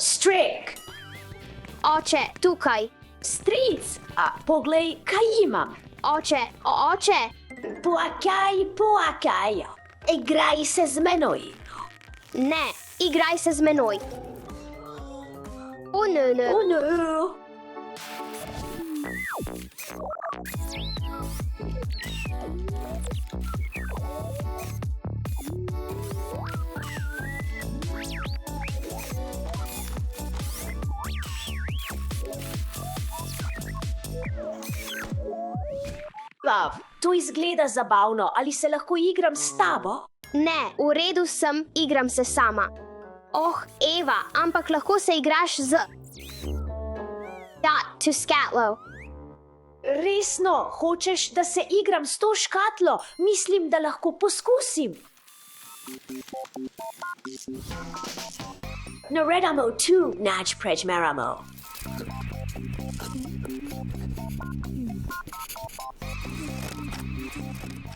Strick. Oče, tukaj. Stric, poglej, kaj imam. Oče. Poakaj. Igraj se z menoj. Ne, igraj se z menoj. O, ne. Oh, no. Vav, to izgleda zabavno. Ali se lahko igram s tabo? Ne, v redu sem, igram se sama. Oh, Eva, ampak lahko se igraš z... Dot to Scatlow. Resno, hočeš, da se igram s to škatlo? Mislim, da lahko poskusim. Naredamo tu, nač pređmeramo.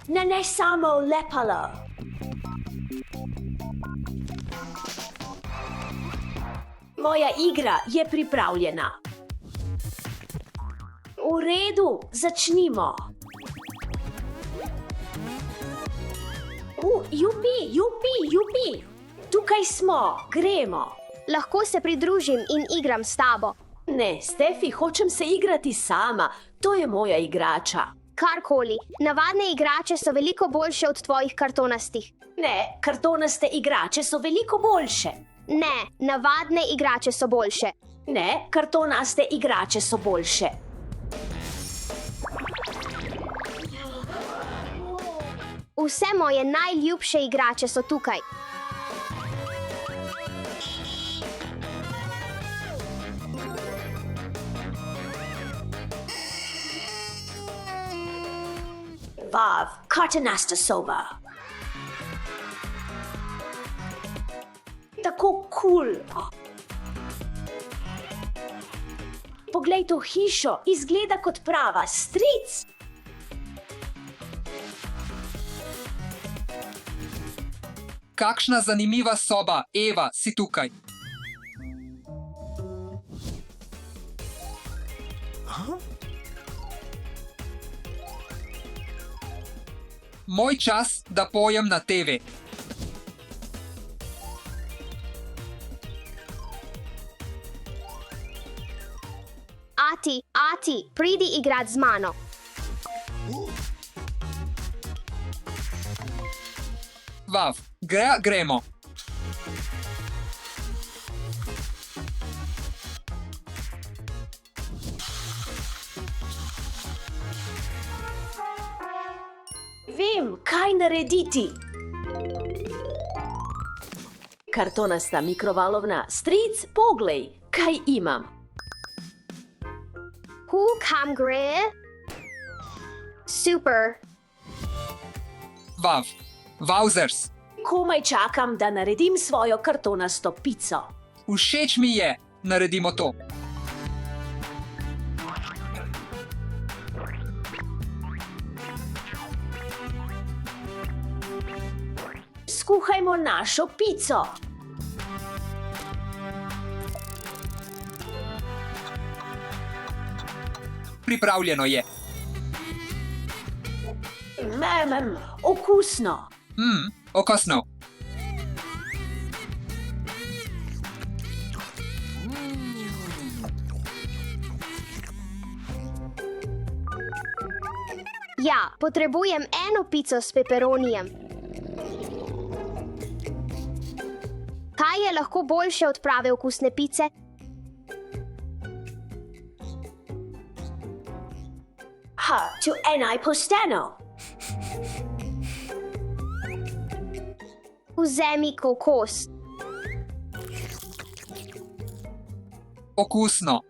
Nanesamo lepalo. Moja igra je pripravljena. V redu, začnimo. Jupi. Tukaj smo, gremo. Lahko se pridružim in igram s tabo. Ne, Stefi, hočem se igrati sama. To je moja igrača. Karkoli, navadne igrače so veliko boljše od tvojih kartonastih. Ne, kartonaste igrače so veliko boljše. Ne, navadne igrače so boljše. Ne, kartonaste igrače so boljše. Vse moje najljubše igrače so tukaj. Vav, kartonasta soba. Tako kul. Poglej to hišo, izgleda kot prava stric. Kakšna zanimiva soba, Eva, si tukaj. Moj čas, da pojem na TV. Ati, pridi igrat z mano. Vav, gremo. Vem, kaj narediti. Kartonasta mikrovalovna. Stric, poglej, kaj imam. Kam gre? Super. Vav, Wowzers. Komaj čakam, da naredim svojo kartonasto pico. Všeč mi je, naredimo to. Skuhajmo našo pico. Pripravljeno je. Okusno. Okosno. Ja, potrebujem eno pico s peperonijem. Kaj je lahko boljše od prave okusne pice? Tu enaj posteno. Vzemi kokos. Okusno.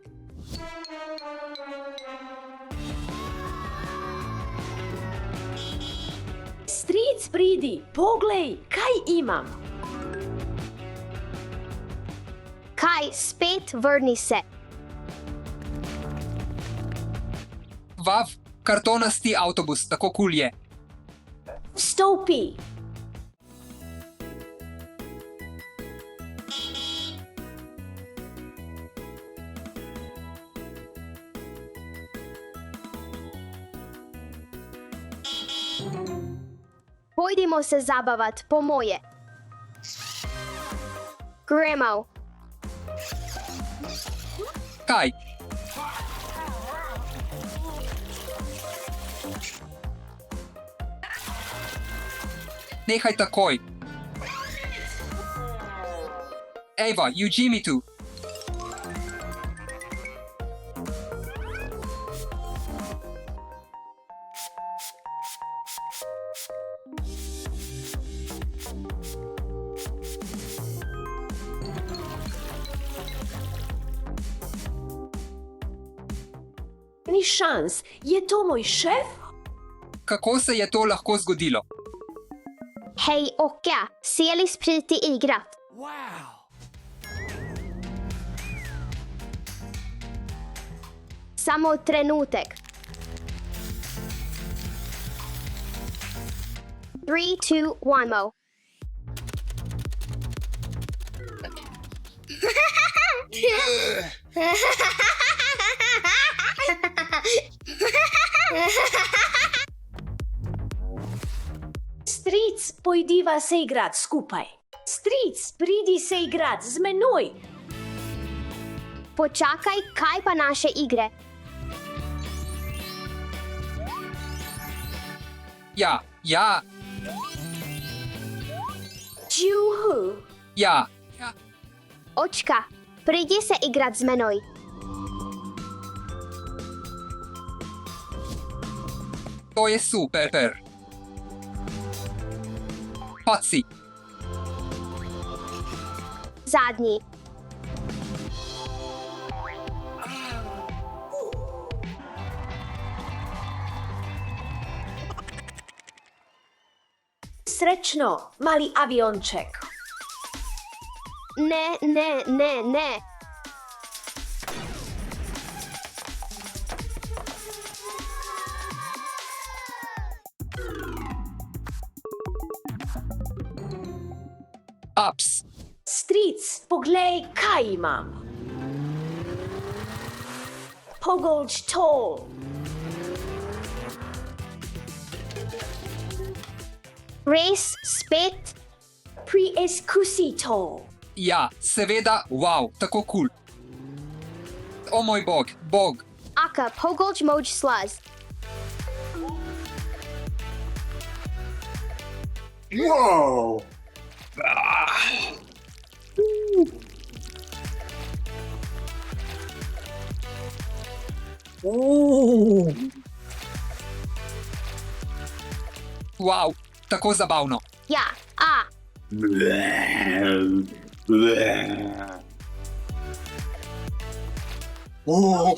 Stric, pridi, poglej, kaj imam. Kaj, spet vrni se. Vav, kartonasti avtobus, tako kul je. Vstopi. Pojdimo se zabavat, po moje. Gremo. Kaj? Nehaj takoj. Eva, Yuji mi tu. Ni šans, je to moj šef? Kako se je to lahko zgodilo? Hej, Okka, seli spriti igrat. Samo trenutek. 3, 2, 1, mo. Stric, pojdiva se igrat skupaj. Stric, pridi se igrat z menoj. Počakaj, kaj pa naše igre? Ja, ja, Juhu. ja. Očka, pridi se igrat z menoj. To je super. Paci, Zadnji. Srečno, mali avionček. Ne, ne, ne, ne. ups. Stric, poglej, kaj imam. Pogoč to. Res, spet. Preizkusi to. Ja, seveda, wow, tako kul. O moj bog, bog. Aka, pogolj moj slaz. Whoa! Ooh. Wow, tako zabavno. Ja, a. Bleh. Bleh. Oh.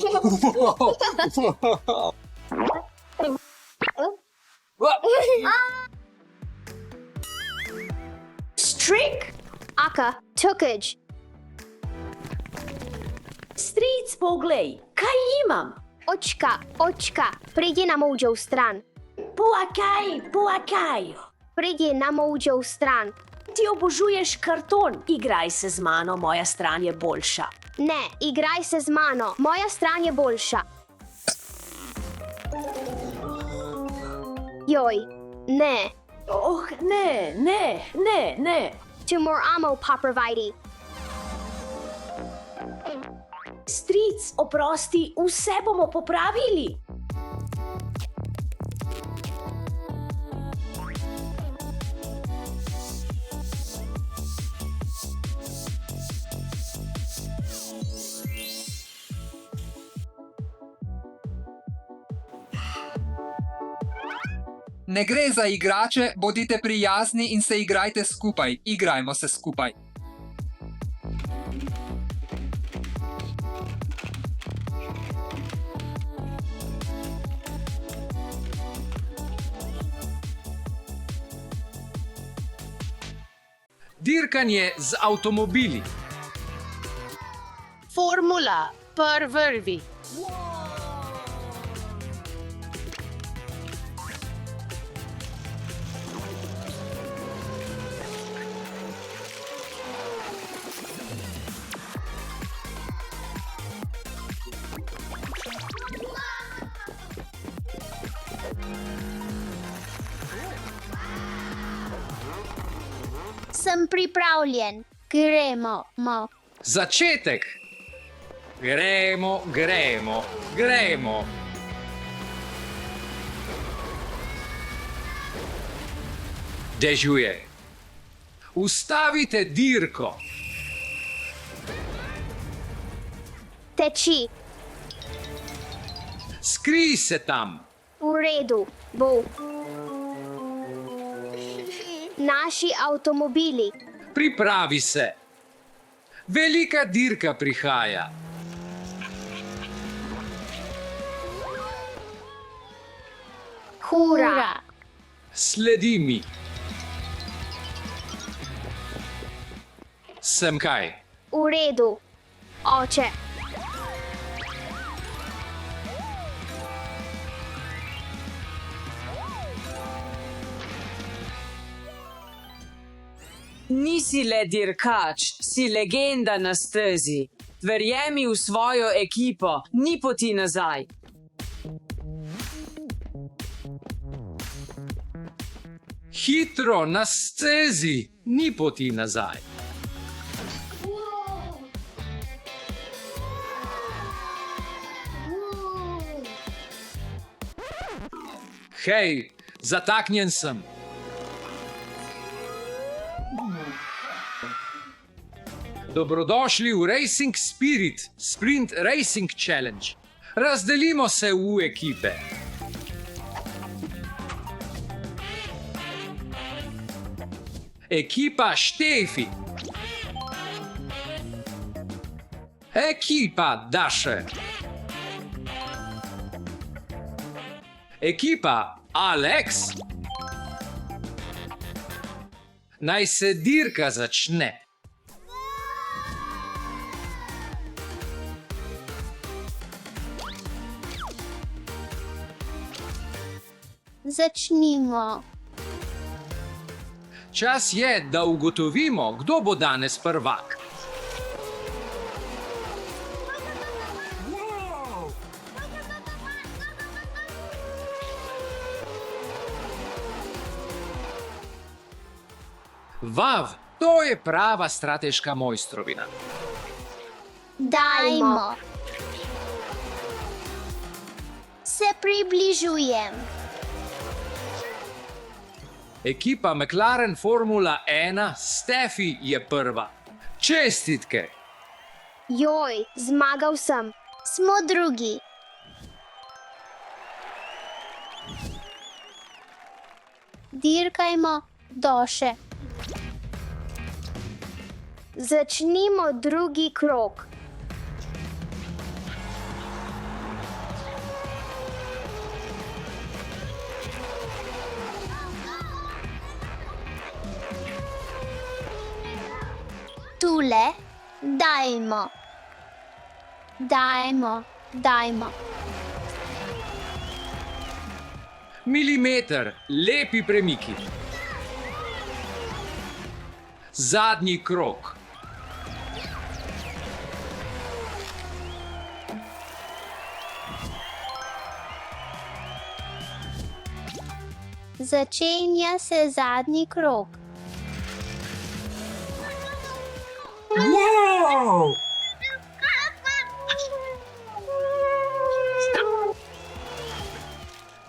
Strik. Aka, tukaj. Stric, poglej, kaj imam. Očka, pridi na mojo stran. Puakaj. Pridi na mojo stran. Ti obožuješ karton, igraj se z mano, moja stran je boljša. Ne, igraj se z mano, moja stran je boljša. Joj, ne. Oh, ne. Tu moramo popraviti. Stric, oprosti, vse bomo popravili. Ne gre za igrače, bodite prijazni in se igrajte skupaj. Igrajmo se skupaj. Dirkanje z avtomobili. Formula prvi. Sem pripravljen. Gremo. Začetek. Gremo. Dežuje. Ustavite dirko. Teči. Skrij se tam. V redu, bo. Naši avtomobili. Pripravi se. Velika dirka prihaja. Hura. Sledi mi. Sem kaj? V redu. Oče. Nisi le dirkač, si legenda na stezi. Verjemi v svojo ekipo, ni poti nazaj. Hitro na stezi, ni poti nazaj. Hej, zataknjen sem. Dobrodošli v Racing Spirit Sprint Racing Challenge. Razdelimo se v ekipe. Ekipa Štefi. Ekipa Daše. Ekipa Alex. Naj se dirka začne. Začnimo. Čas je, da ugotovimo, kdo bo danes prvak. Vav, to je prava strateška mojstrovina. Dajmo. Se približujem. Ekipa McLaren Formula 1 Steffi je prva. Čestitke! Joj, zmagal sem. Smo drugi. Dirkajmo, Doše. Začnimo drugi krog. Tule, dajmo. Milimeter, lepi premiki. Zadnji krog. Začenja se zadnji krog. Wow!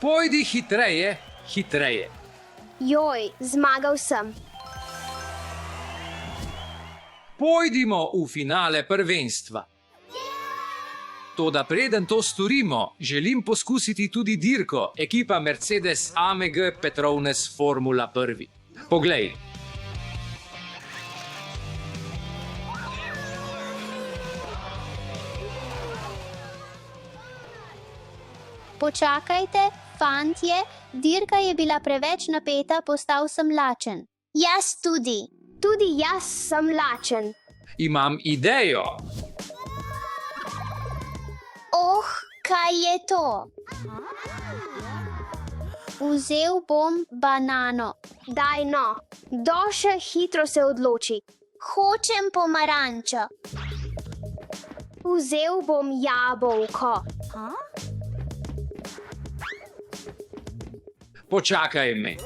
Pojdi hitreje. Joj, zmagal sem. Pojdimo v finale prvenstva. Toda preden to storimo, želim poskusiti tudi dirko ekipa Mercedes AMG Petronas Formula 1. Poglej. Počakajte, fantje, dirka je bila preveč napeta, postal sem lačen. Jaz tudi. Tudi jaz sem lačen. Imam idejo. Oh, kaj je to? Vzel bom banano. Daj no, Doše hitro se odloči. Hočem pomarančo. Vzel bom jabolko. Počakaj me.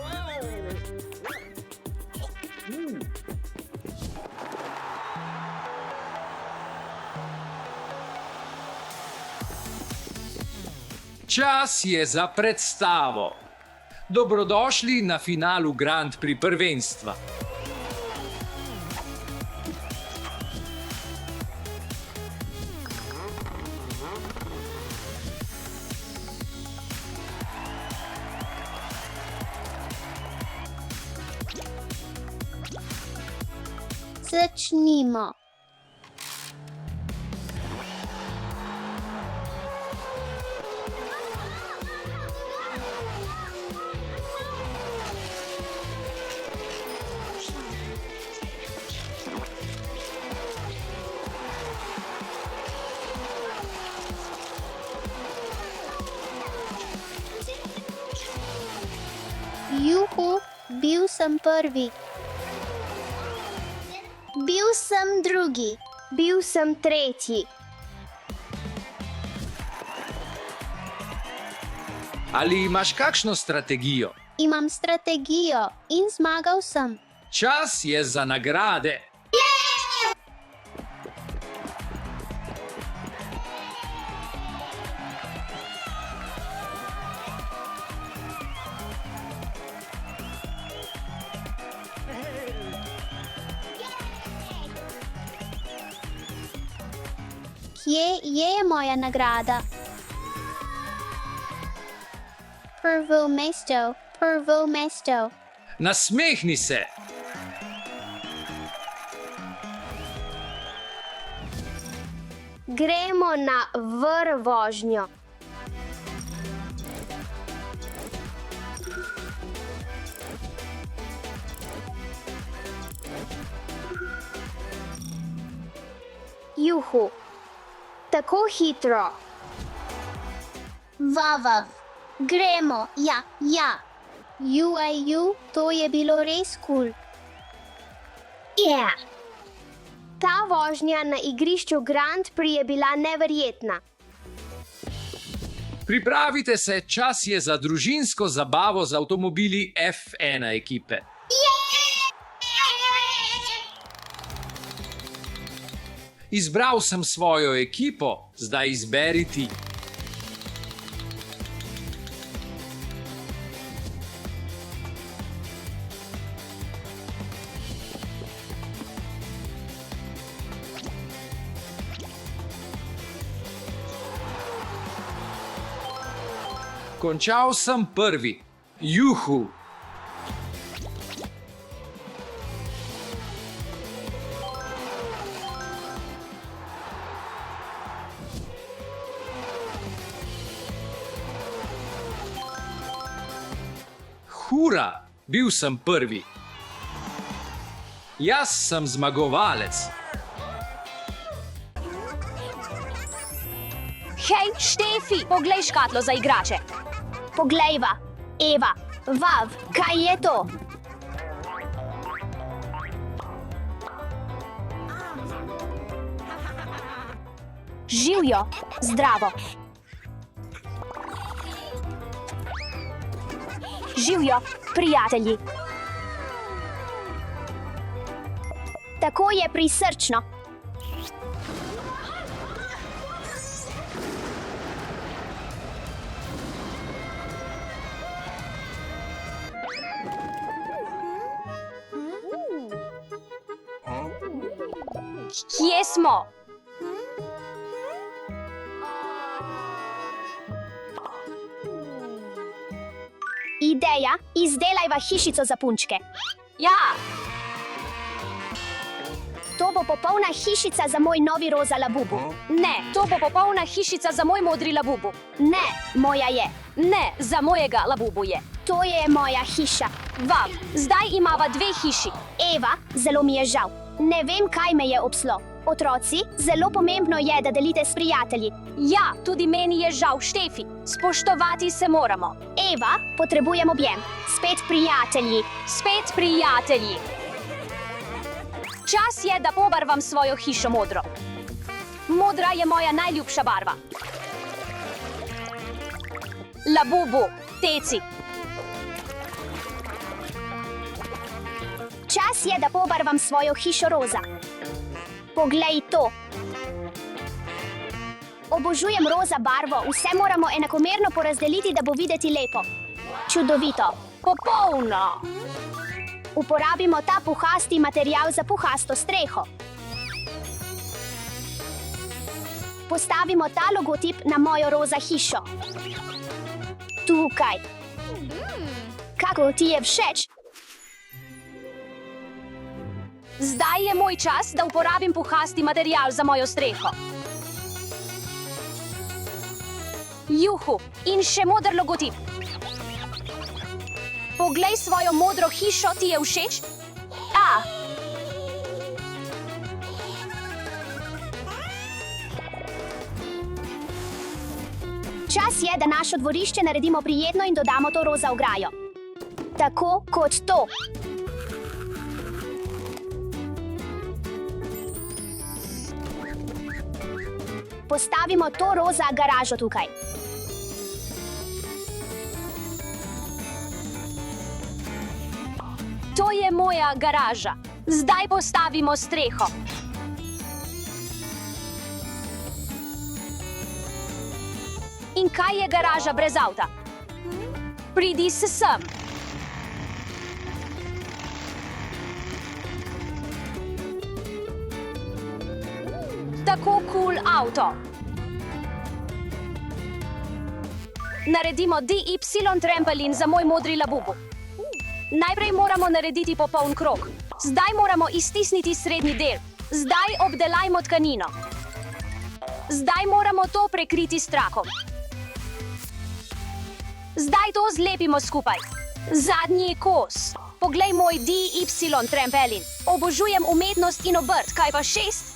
Čas je za predstavo. Dobrodošli na finalu Grand Prix prvenstva. Začnimo. Juhu, bil sem prvi. Bil sem drugi. Bil sem tretji. Ali imaš kakšno strategijo? Imam strategijo in zmagal sem. Čas je za nagrade. Kje je moja nagrada? Prvo mesto, prvo mesto. Nasmehni se. Gremo na vožnjo. Juhu, tako hitro. Vava, gremo, ja. Ju, to je bilo res kul. Yeah. Ta vožnja na igrišču Grand Prix je bila neverjetna. Pripravite se, čas je za družinsko zabavo z avtomobili F1 ekipe. Izbral sem svojo ekipo, zdaj izberi ti. Končal sem prvi. Juhu! Hura! Bil sem prvi. Jaz sem zmagovalec. Hej, Štefi, poglej škatlo za igrače. Poglejva, Eva, Vav, kaj je to? Živjo, zdravo. Živjo, prijatelji. Tako je prisrčno. Kje smo? Ideja, izdelajva hišico za punčke. Ja, To bo popolna hišica za moj novi roza labubu. ne, to bo popolna hišica za moj modri labubu. Ne, moja je. Ne, za mojega labubu je. To je moja hiša. Vav, zdaj imava dve hiši. Eva, zelo mi je žal. Ne vem, kaj me je obslo. Otroci, zelo pomembno je, da delite s prijatelji. Ja, tudi meni je žal, Štefi. Spoštovati se moramo. Eva, potrebujem objem. Spet prijatelji. Spet prijatelji. Čas je, da pobarvam svojo hišo modro. Modra je moja najljubša barva. Labubu, teci. Čas je, da pobarvam svojo hišo roza. Poglej to. Obožujem roza barvo, vse moramo enakomerno porazdeliti, da bo videti lepo. Čudovito. Popolno. Uporabimo ta puhasti material za puhasto streho. Postavimo ta logotip na mojo roza hišo. Tukaj. Kako ti je všeč? Zdaj je moj čas, da uporabim puhasti material za mojo streho. Juhu, in še moder logotip. Poglej svojo modro hišo, ti je všeč? Čas je, da naše dvorišče naredimo prijetno in dodamo to roza ograjo. Tako kot to. Postavimo to roza garažo tukaj. To je moja garaža. Zdaj postavimo streho. In kaj je garaža brez avta? Pridi sem. Tako cool avto. Naredimo DY trampolin za moj modri labubu. Najprej moramo narediti popoln krog. Zdaj moramo iztisniti srednji del. Zdaj obdelajmo tkanino. Zdaj moramo to prekriti s trakom. Zdaj to zlepimo skupaj. Zadnji kos. Poglej moj DY trampolin. Obožujem umetnost in obrt. Kaj pa 6?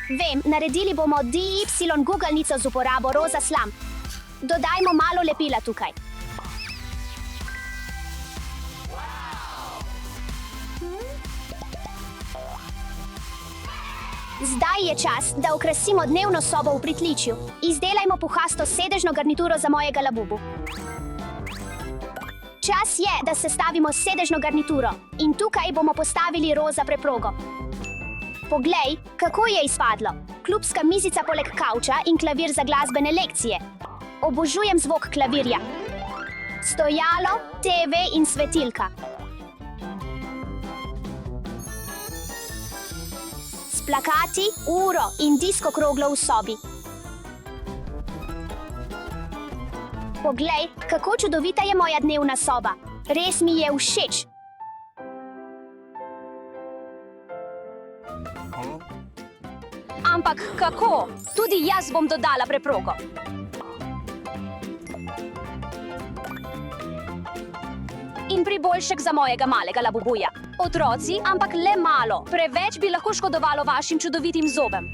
Vem, naredili bomo DY gugalnico z uporabo roza slam. Dodajmo malo lepila tukaj. Zdaj je čas, da okrasimo dnevno sobo v pritličju. Izdelajmo puhasto sedežno garnituro za mojega labubu. Čas je, da sestavimo sedežno garnituro. In tukaj bomo postavili roza preprogo. Poglej, kako je izpadlo. Klubska mizica poleg kavča in klavir za glasbene lekcije. Obožujem zvok klavirja. Stojalo, TV in svetilka. S plakati, uro in disko kroglo v sobi. Poglej, kako čudovita je moja dnevna soba. Res mi je všeč. Ampak kako? Tudi jaz bom dodala preprogo. In priboljšek za mojega malega labubuja. Otroci, ampak le malo. Preveč bi lahko škodovalo vašim čudovitim zobem.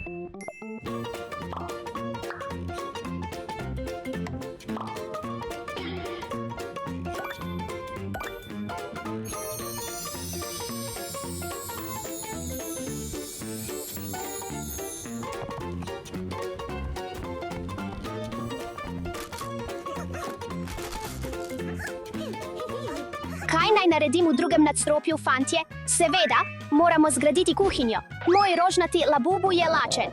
Kaj naj naredim v drugem nadstropju, fantje? Seveda, moramo zgraditi kuhinjo. Moj rožnati labubu je lačen.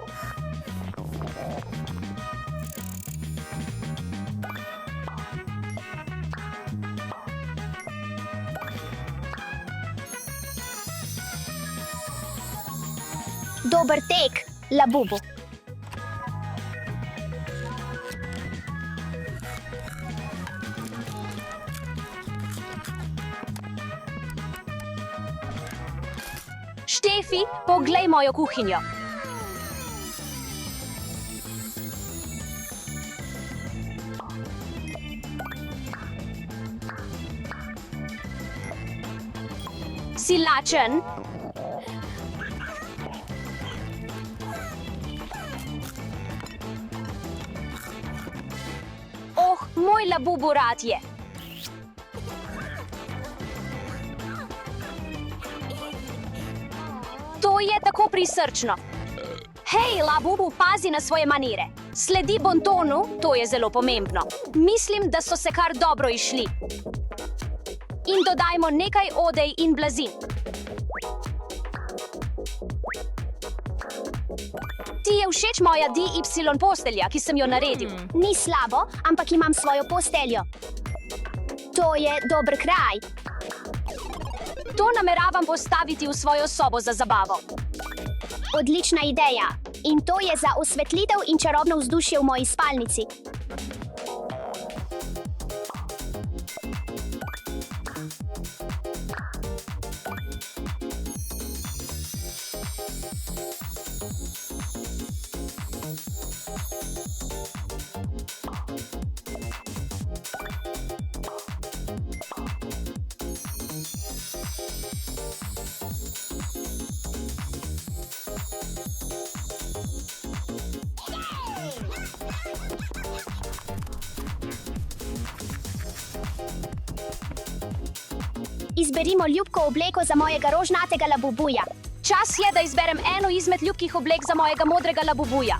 Dober tek, labubu. Štefi, poglej mojo kuhinjo. Si lačen? Oh, moj labubu rad je. To je tako prisrčno. Hej, labubu, pazi na svoje manire. Sledi bontonu, to je zelo pomembno. Mislim, da so se kar dobro izšli. in dodajmo nekaj odej in blazin. Ti je všeč moja DY postelja, ki sem jo naredil. Ni slabo, ampak imam svojo posteljo. To je dober kraj. To nameravam postaviti v svojo sobo za zabavo. Odlična ideja. In to je za osvetlitev in čarobno vzdušje v moji spalnici. Izberimo ljubko obleko za mojega rožnatega labubuja. Čas je, da izberem eno izmed ljubkih oblek za mojega modrega labubuja.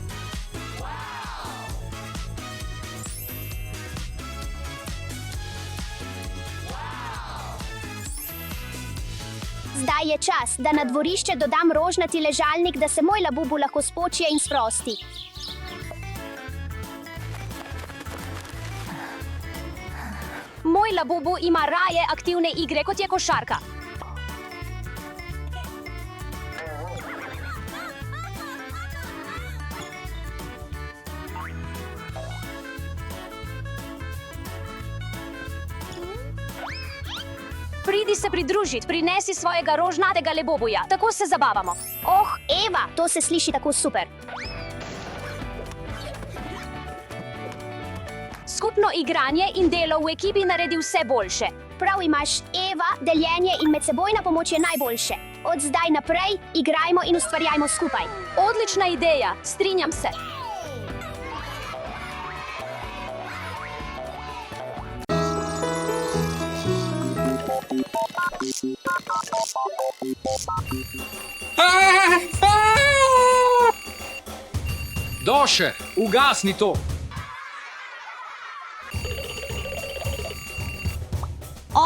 Zdaj je čas, da na dvorišče dodam rožnati ležalnik, da se moj labubu lahko spočije in sprosti. Moj labubu ima raje aktivne igre, kot je košarka. Pridi se pridružiti, prinesi svojega rožnatega labubuja, tako se zabavamo. Oh, Eva, to se sliši tako super. Skupno igranje in delo v ekipi naredi vse boljše. Prav imaš, Eva, deljenje in medsebojna pomoč je najboljše. Od zdaj naprej igrajmo in ustvarjajmo skupaj. Odlična ideja, strinjam se. Doše, ugasni to.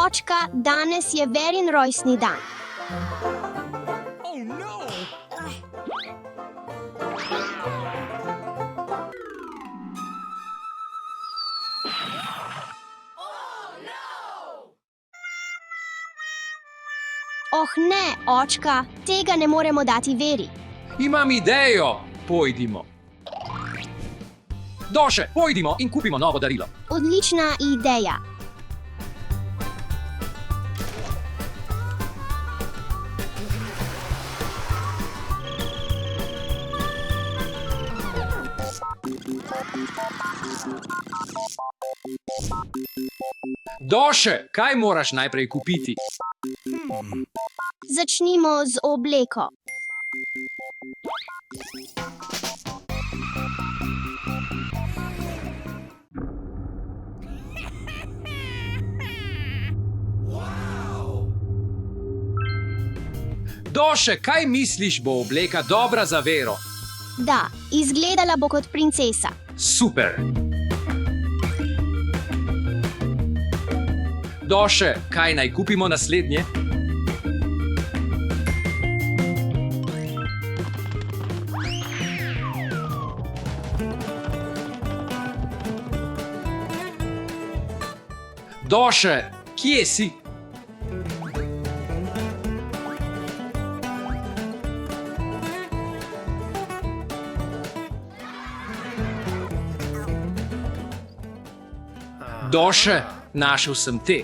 Očka, danes je Verin rojstni dan. Oh ne, očka, tega ne moremo dati Veri. Imam idejo. Pojdimo. Doše, pojdimo in kupimo novo darilo. Odlična ideja. Doše, kaj moraš najprej kupiti? Začnimo z obleko. Doše, kaj misliš, bo obleka dobra za Vero? Da, izgledala bo kot princesa. Super. Doše, kaj naj kupimo naslednje? Doše, kje si? Doše, našel sem te.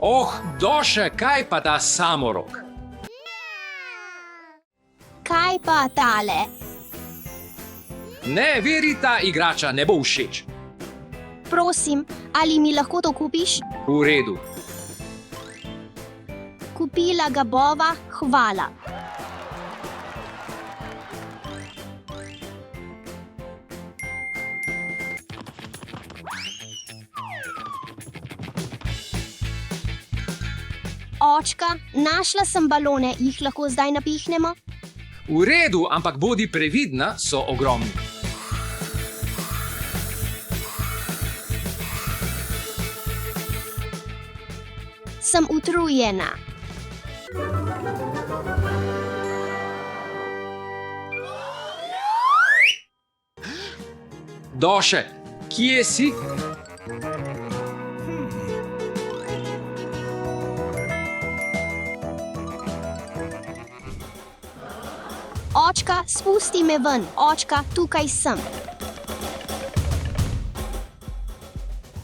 Oh, Doše, kaj pa ta samorok? Kaj pa tale? Ne, Veri, ta igrača ne bo všeč. Prosim, ali mi lahko to kupiš? V redu. Kupila ga bova, hvala. Očka, našla sem balone, jih lahko zdaj napihnemo? V redu, ampak bodi previdna, so ogromni. Sem utrujena. Doše, kje si? Očka, spusti me ven. Očka, tukaj sem.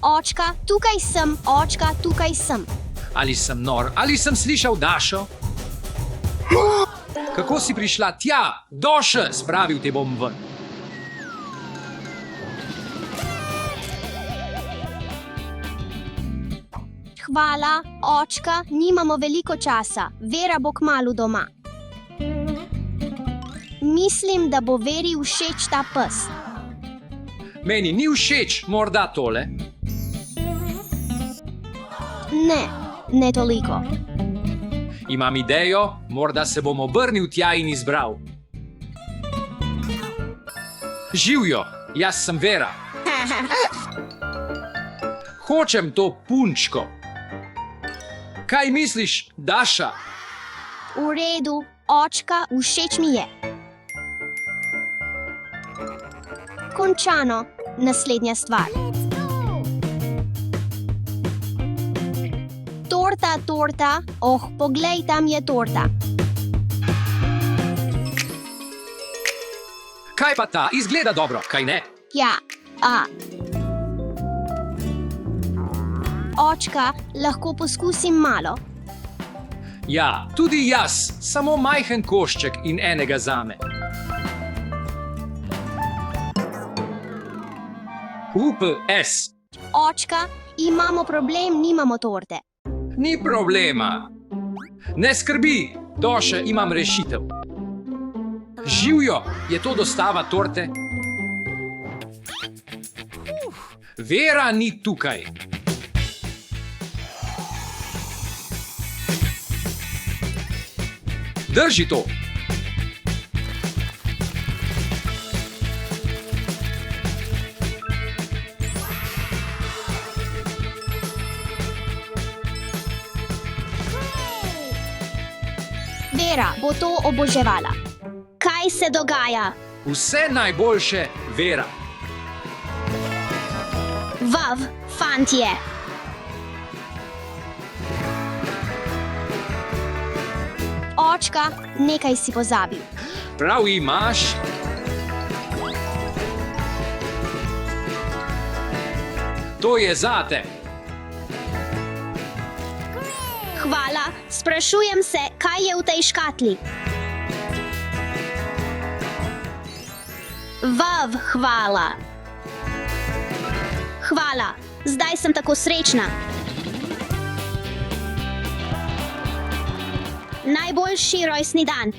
Očka, tukaj sem. Očka, tukaj sem. Ali sem nor, ali sem slišal Dašo? Kako si prišla tja? Doše, spravil te bom ven. Hvala, očka, nimamo veliko časa. Vera bo kmalu doma. Mislim, da bo Veri všeč ta pes. Meni ni všeč, morda tole. Ne toliko. Imam idejo, morda se bom obrnil tja in izbral. Živjo, jaz sem Vera. Hočem to punčko. Kaj misliš, Daša? V redu, očka, všeč mi je. Končano. Naslednja stvar. Torta. Poglej, tam je torta. Kaj pa ta? Izgleda dobro, kaj ne? Ja, Očka, lahko poskusim malo. Ja, tudi jaz, samo majhen košček in enega zame. UPS. Očka, imamo problem, nimamo torte. Ni problema. Ne skrbi, Doše, imam rešitev. Živjo, je to dostava torte? Vera ni tukaj. Drži to. Vera bo to oboževala. Kaj se dogaja? Vse najboljše, Vera. Vav, fantje. Očka, nekaj si pozabil. Prav imaš. To je zate. Hvala, sprašujem se, kaj je v tej škatli. Vav, hvala. Hvala, zdaj sem tako srečna. Najboljši rojstni dan.